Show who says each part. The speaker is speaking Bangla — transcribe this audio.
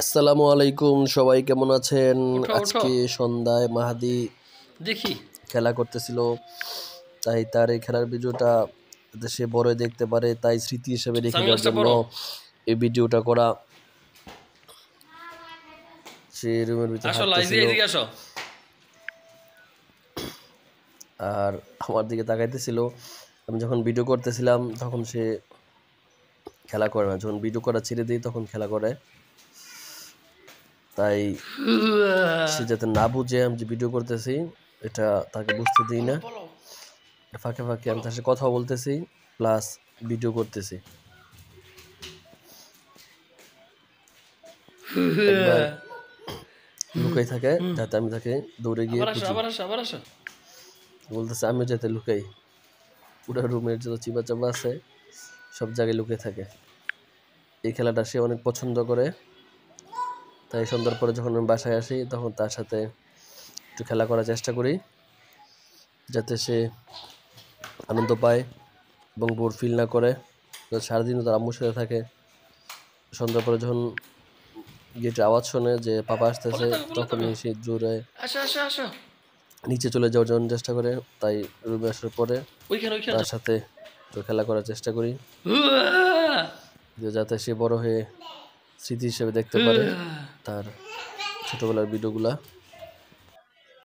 Speaker 1: আসসালামু আলাইকুম, সবাই কেমন আছেন?
Speaker 2: ওঠো ওঠো
Speaker 1: আজকে সন্ধ্যায় মাহাদি
Speaker 2: দেখি।
Speaker 1: খেলা করতেছিল, তাই তার এই খেলার ভিডিওটা যাতে সে বড় হয়ে দেখতে পারে, তাই স্মৃতি হিসেবে রেখে দেওয়ার
Speaker 2: সানগ্লাসটা
Speaker 1: জন্য
Speaker 2: পরো।
Speaker 1: এই ভিডিওটা করা। সে রুমের ভিতরে
Speaker 2: আসো লাইজি
Speaker 1: হাঁটতেছিল
Speaker 2: এদিকে আসো।
Speaker 1: আর আমার দিকে তাকাইতেছিল। আমি যখন ভিডিও করতেছিলাম তখন সে খেলা করে না, যখন ভিডিও করা ছেড়ে দিই তখন খেলা করে। তাই সে যাতে না বুঝে আমি যে ভিডিও করতেছি এটা তাকে বুঝতে দিই না।
Speaker 2: বলো
Speaker 1: ফাঁকে ফাঁকে আমি তার সাথে কথা বলতেছি প্লাস ভিডিও করতেছি। একবার লুকাই থাকে যাতে আমি তাকে দৌড়ে গিয়ে
Speaker 2: আবার আসো
Speaker 1: খুঁজি।
Speaker 2: আবার আসো আবার আসো।
Speaker 1: বলতেছে আমিও যাতে লুকাই, পুরো রুমের যত চিপা চাপা আছে সব জায়গায় লুকিয়ে থাকে। এই খেলাটা সে অনেক পছন্দ করে, তাই সন্ধ্যার পরে যখন আমি বাসায় আসি তখন তার সাথে একটু খেলা করার চেষ্টা করি যাতে সে আনন্দ পায় এবং বোর ফিল না করে। সারাদিনও তার আম্মুর সাথে থাকে। সন্ধ্যার পরে যখন গেটের আওয়াজ শোনে যে পাপা
Speaker 2: বলে
Speaker 1: আসতেছে
Speaker 2: থাকো বলে থাকো।
Speaker 1: তখনই সে জোরে
Speaker 2: আসো আসো আসো।
Speaker 1: নিচে চলে যাওয়ার জন্য চেষ্টা করে। তাই রুমে আসার পরে
Speaker 2: ওইখানে ওইখানে
Speaker 1: তার
Speaker 2: যাও।
Speaker 1: সাথে একটু খেলা করার চেষ্টা করি যে যাতে সে বড় হয়ে স্মৃতি হিসেবে দেখতে পারে তার ছোটবেলার ভিডিওগুলা।